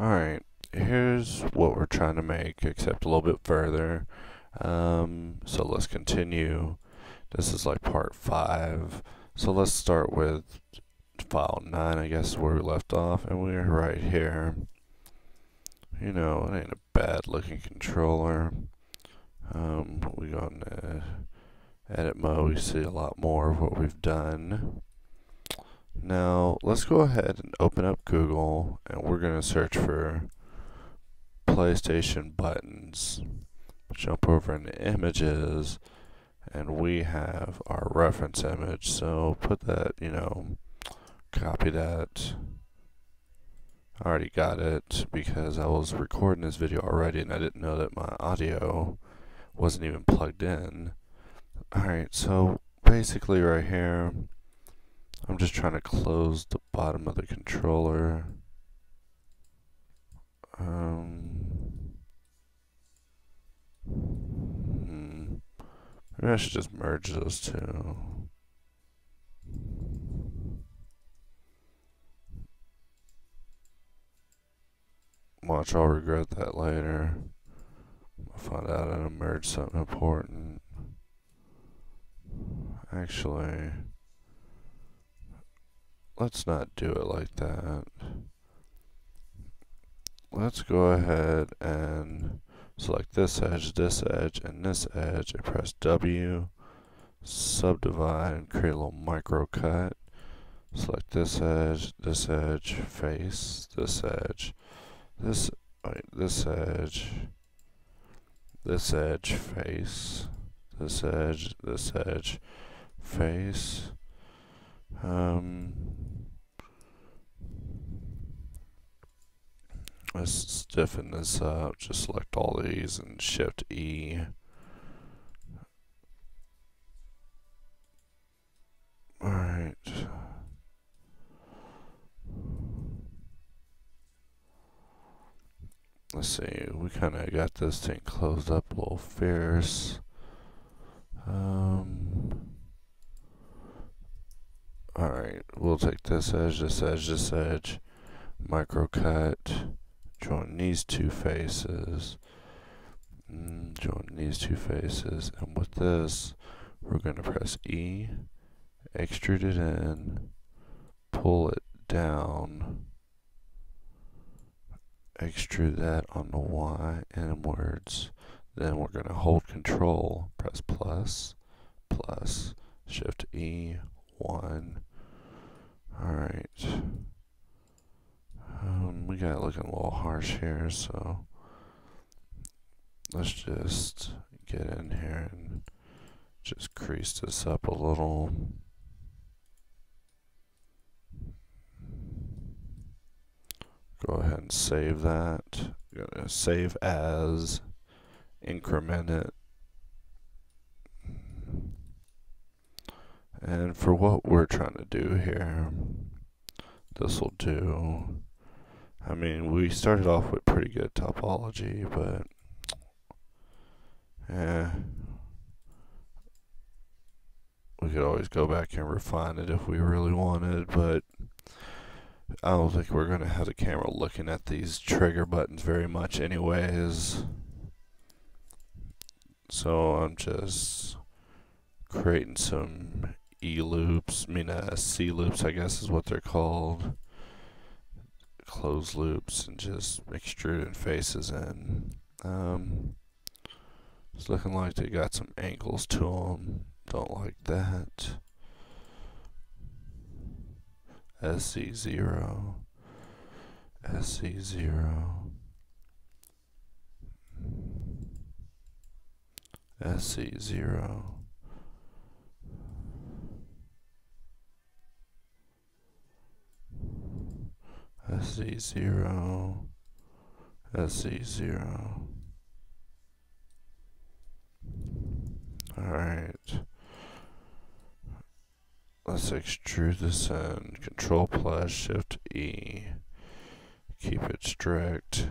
Alright, here's what we're trying to make, except a little bit further. So let's continue. This is like part 5. So let's start with file 9, I guess, where we left off, and we're right here. You know, it ain't a bad looking controller. We go into edit mode, we see a lot more of what we've done. Now, let's go ahead and open up Google, and we're going to search for PlayStation buttons. Jump over into images, and we have our reference image. So put that, copy that. I already got it because I was recording this video already and I didn't know that my audio wasn't even plugged in. Alright, so basically right here, I'm just trying to close the bottom of the controller. Maybe I should just merge those two. Watch, I'll regret that later. I'll find out I merged something important. Actually, let's not do it like that. Let's go ahead and select this edge, and this edge, and press W, subdivide, and create a little micro cut. Select this edge, face, this edge, this edge, this edge, face, this edge, face. Let's stiffen this up. Just select all these and Shift E. Alright. Let's see, we kind of got this thing closed up a little fierce. Alright, we'll take this edge, micro cut, join these two faces, and with this, we're going to press E, extrude it in, pull it down, extrude that on the Y inwards. Then we're going to hold Control, press plus, Shift E, 1. Alright. We got it looking a little harsh here, so let's just get in here and just crease this up a little. Go ahead and save that. I'm gonna save as, increment it. And for what we're trying to do here, this will do. I mean, we started off with pretty good topology, but we could always go back and refine it if we really wanted, but I don't think we're going to have the camera looking at these trigger buttons very much anyways. So I'm just creating some C loops, I guess is what they're called. Closed loops, and just extruding faces in. It's looking like they got some angles to them. Don't like that. SC0, SC0, SC0. SC0, SC0. Alright. Let's extrude this in. Control plus Shift E. Keep it strict.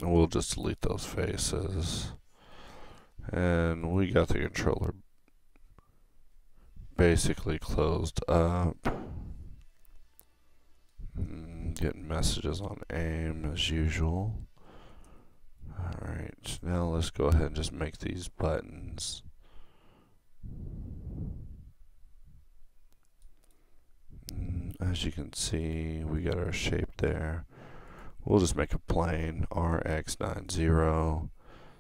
And we'll just delete those faces. And we got the controller basically closed up. Getting messages on aim as usual. Alright, now let's go ahead and just make these buttons. As you can see, we got our shape there. We'll just make a plane, RX90,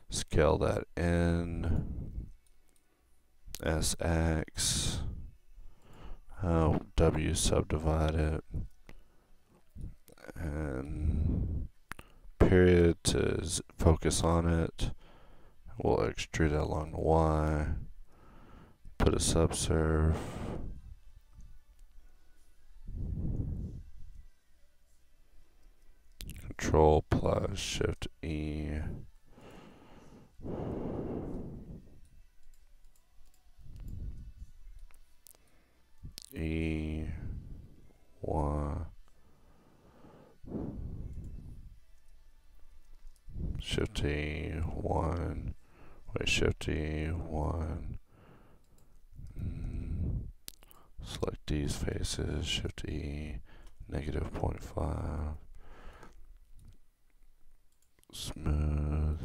scale that in, SX, W subdivide it, and period to focus on it. We'll extrude that along the Y, put a subserve, Control plus Shift E, E, Y, Shift E, 1, wait, Shift E, 1, select these faces, Shift E, negative 0.5, smooth,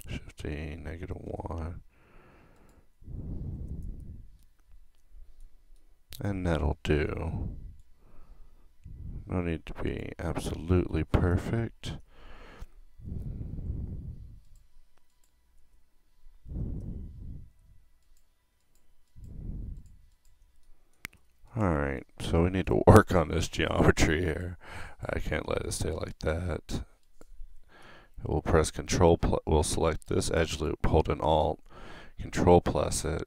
Shift E, negative 1, and that'll do. No need to be absolutely perfect. Alright, so we need to work on this geometry here. I can't let it stay like that. We'll press Control, we'll select this edge loop, hold an Alt, Control plus it,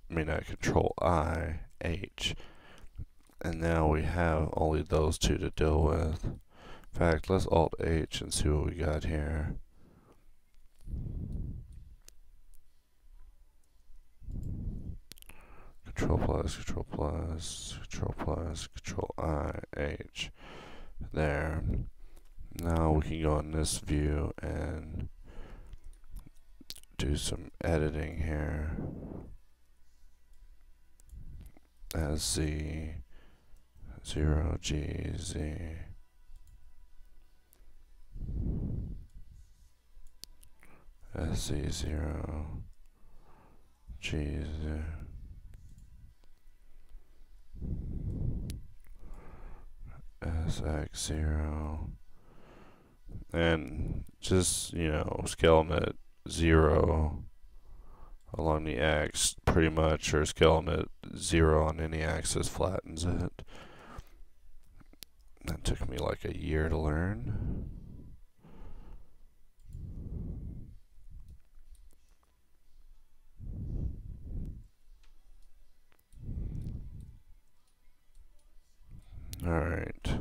Control I, H. And now we have only those two to deal with. In fact, let's Alt H and see what we got here. Control plus, Control plus, Control plus, Control I, H. There. Now we can go in this view and do some editing here. As Z, 0, G, Z. SC0, G0, SX0, and just, scaling it 0 along the X pretty much, or scaling it 0 on any axis flattens it. That took me like a year to learn. Alright,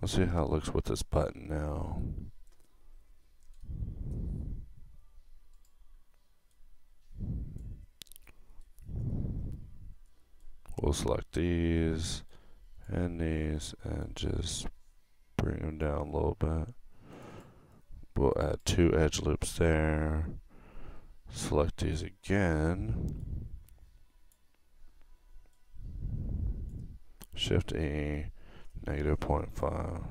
let's see how it looks with this button now. We'll select these and just bring them down a little bit. We'll add 2 edge loops there. Select these again. Shift E, negative 0.5.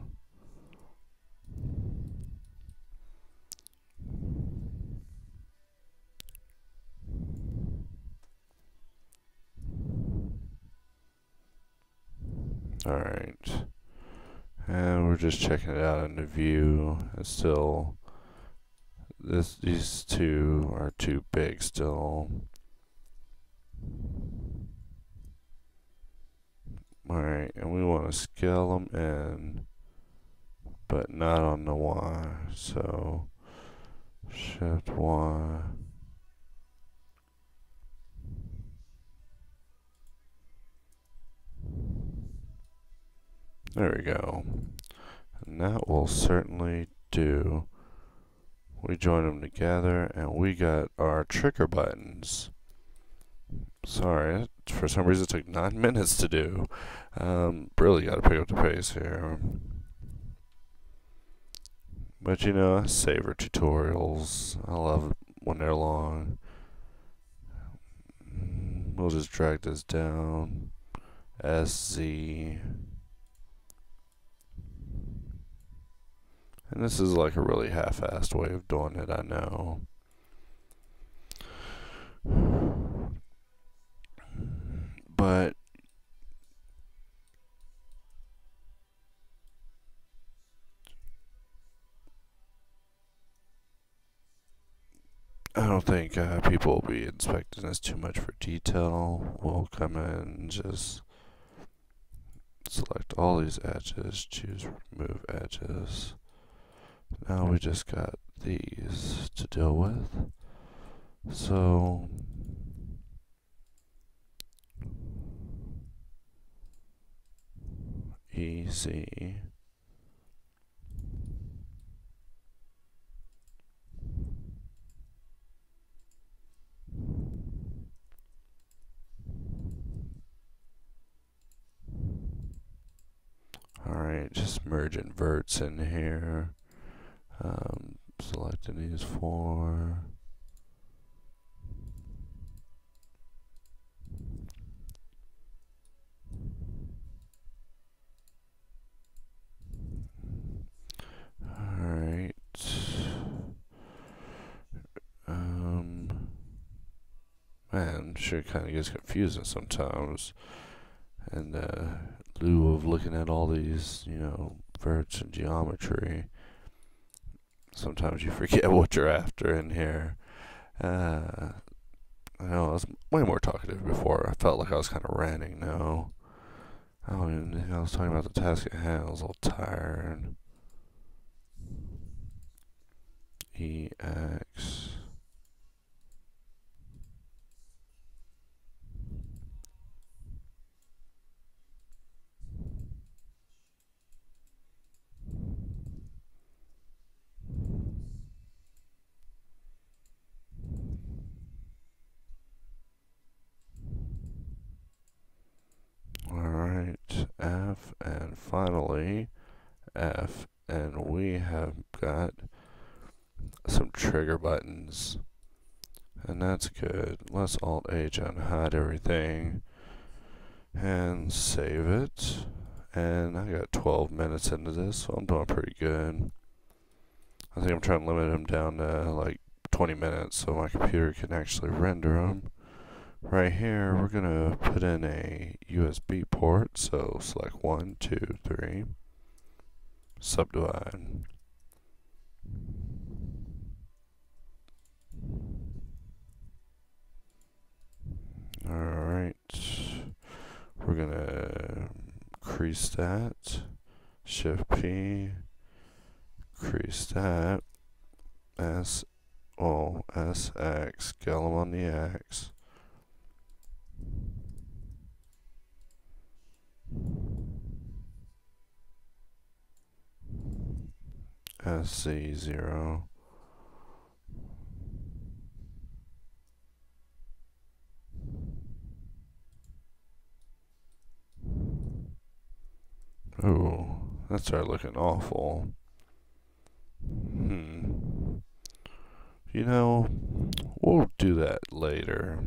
Alright. And we're just checking it out in the view. It's still, these two are too big still. Alright, and we want to scale them in, but not on the Y. So, Shift Y. There we go. And that will certainly do. We join them together, and we got our trigger buttons. Sorry, for some reason it took 9 minutes to do. Really got to pick up the pace here. But I savor tutorials. I love it when they're long. we'll just drag this down. SZ. And this is like a really half-assed way of doing it, I know. But I don't think people will be inspecting this too much for detail. We'll come in and just select all these edges, choose remove edges. Now we just got these to deal with. So easy. Alright, just merge inverts in here. Selecting these four. Alright. Man, sure kind of gets confusing sometimes. And lieu of looking at all these, you know, verts and geometry, sometimes you forget what you're after in here. I know I was way more talkative before. I felt like I was kind of ranting now. I don't even think I was talking about the task at hand. I was all tired. EX. Alright, F, and finally F, and we have got some trigger buttons, and that's good. Let's Alt H and hide everything and save it. And I got 12 minutes into this, so I'm doing pretty good. I think I'm trying to limit them down to like 20 minutes so my computer can actually render them. Right here, we're gonna put in a USB port, so select 1, 2, 3, subdivide. Alright, we're gonna increase that, Shift P, increase that, SX, scale them on the X. SC0. Ooh, that started looking awful. You know, we'll do that later,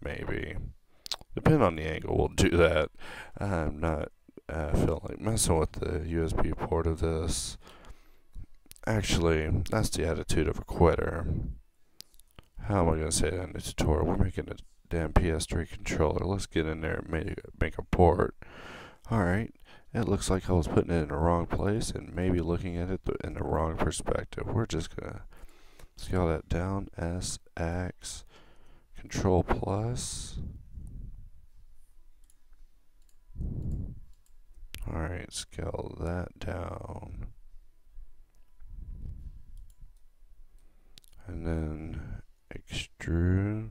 maybe. Depending on the angle, we'll do that. I'm not feeling like messing with the USB port of this. Actually, that's the attitude of a quitter. How am I going to say that in the tutorial? We're making a damn PS3 controller. Let's get in there and make a port. Alright, it looks like I was putting it in the wrong place and maybe looking at it in the wrong perspective. We're just going to scale that down, SX, Control plus. Alright, scale that down. And then extrude.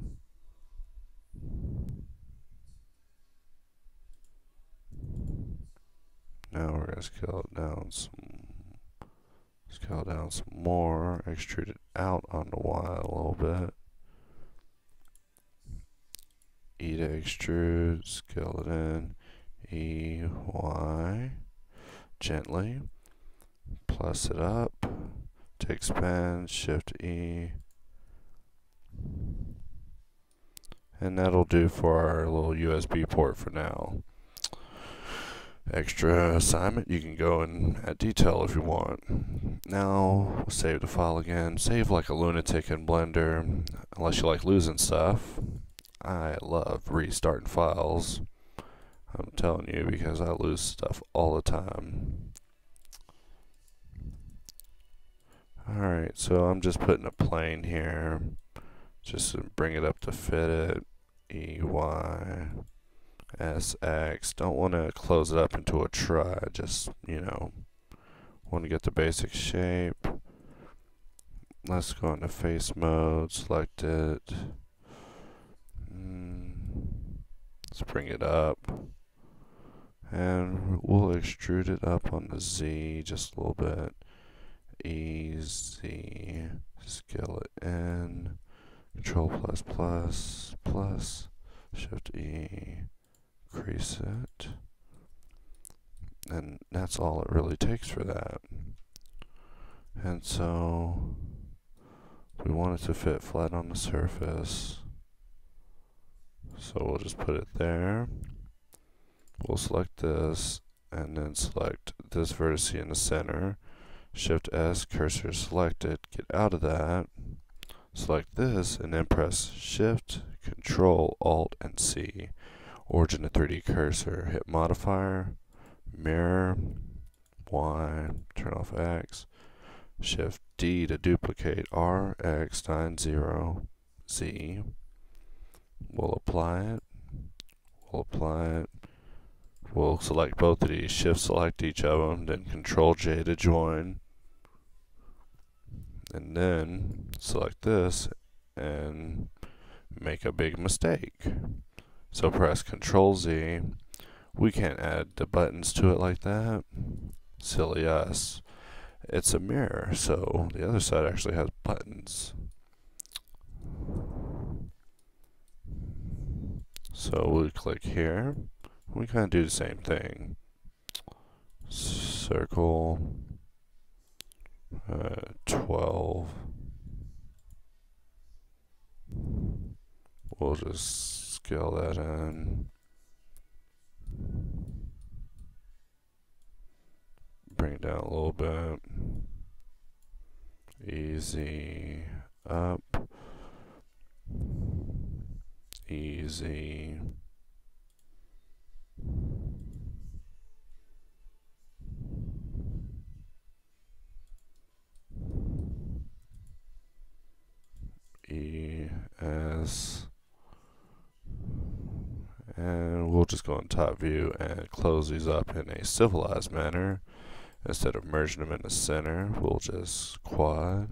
Now we're going to scale down some more, extrude it out on the Y a little bit. E to extrude, scale it in, E, Y, gently, plus it up, to expand, Shift E, And that'll do for our little USB port for now. Extra assignment, you can go in at detail if you want. Now, we'll save the file again. Save like a lunatic in Blender, unless you like losing stuff. I love restarting files. I'm telling you, because I lose stuff all the time. Alright, so I'm just putting a plane here, just to bring it up to fit it. EY, SX. Don't want to close it up into a try, just, want to get the basic shape. Let's go into face mode, select it. Let's bring it up. And we'll extrude it up on the Z just a little bit. Easy. Scale it in. Control plus. Shift E. Crease it. And that's all it really takes for that. And so we want it to fit flat on the surface. So we'll just put it there. We'll select this and then select this vertex in the center. Shift S, cursor selected, get out of that. Select this and then press Shift, Control, Alt, and C. Origin to 3D cursor. Hit modifier, mirror, Y, turn off X. Shift D to duplicate R, X, 90, Z. We'll apply it. We'll select both of these, shift select each of them, then Control J to join. And then select this and make a big mistake. So press Control Z. We can't add the buttons to it like that. Silly us. It's a mirror, so the other side actually has buttons. So we click here. We kind of do the same thing. Circle 12. We'll just scale that in. Bring it down a little bit. Easy up. Easy. ES. And we'll just go in top view and close these up in a civilized manner. Instead of merging them in the center, we'll just quad,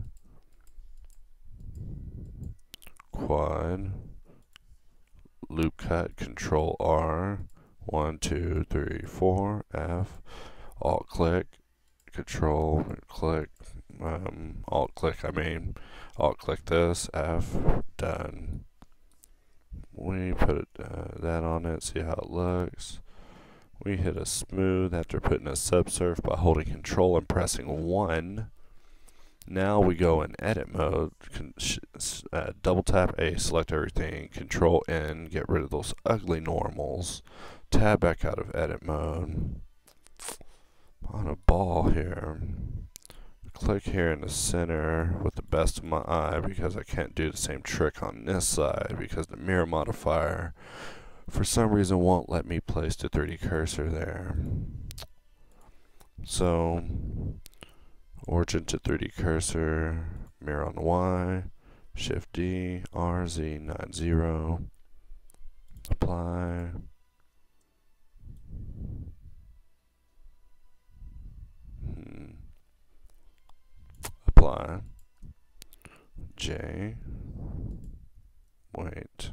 loop cut, Control R, 1, 2, 3, 4, F, Alt click, Control click, Alt click this, F, done. We put that on it, see how it looks. We hit a smooth after putting a subsurf by holding Control and pressing 1. Now we go in edit mode, double tap A, select everything, Control N, get rid of those ugly normals, tab back out of edit mode. On a ball here. Click here in the center with the best of my eye because I can't do the same trick on this side because the mirror modifier for some reason won't let me place the 3D cursor there. So origin to 3D cursor, mirror on the Y, Shift D, RZ 90, apply. Apply. J. Wait.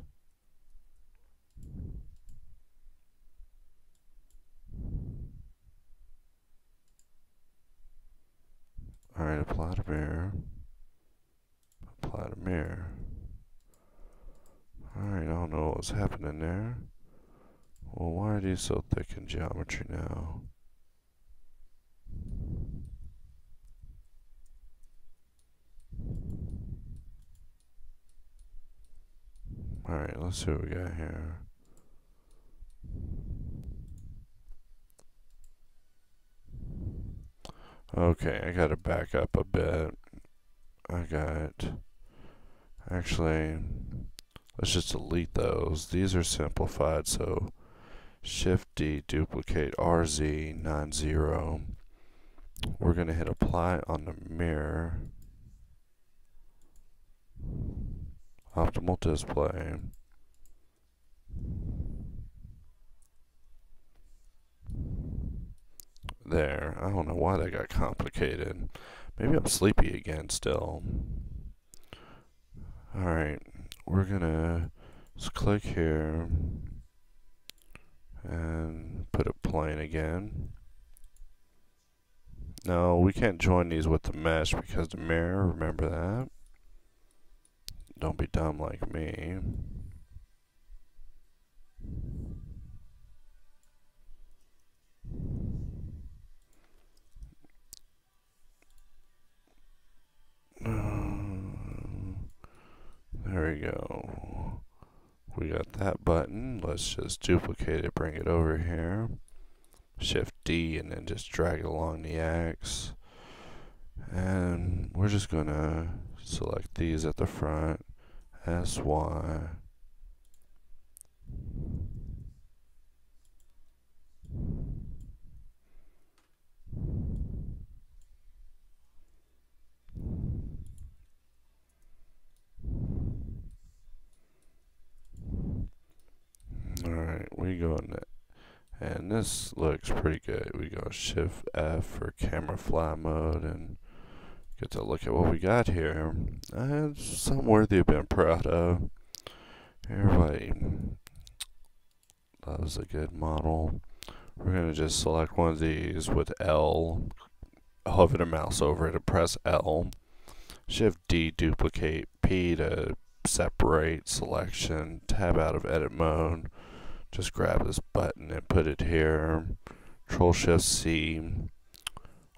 Alright, apply to mirror. Apply to mirror. Alright, I don't know what was happening there. Well, why are these so thick in geometry now? Alright, let's see what we got here. Okay, I gotta back up a bit. Actually, let's just delete those. These are simplified, so Shift D, duplicate RZ 90. We're gonna hit apply on the mirror. Optimal display. There. I don't know why that got complicated. Maybe I'm sleepy again still. Alright, we're gonna just click here and put it plain again. No, we can't join these with the mesh because the mirror, remember that? Don't be dumb like me. There we go. We got that button. Let's just duplicate it, bring it over here. Shift D and then just drag it along the X. And we're just gonna select these at the front. SY. Alright, we go in that. And this looks pretty good. We go Shift F for camera fly mode and get to look at what we got here. It's something worthy of being proud of. Everybody loves a good model. We're going to just select one of these with L. Hover the mouse over it and press L. Shift D, duplicate. P to separate selection. Tab out of edit mode. Just grab this button and put it here. Control Shift C.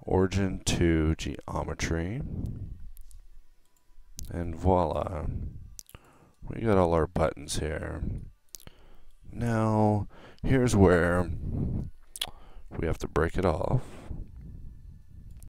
Origin to geometry. And voila. We got all our buttons here. Now, here's where we have to break it off.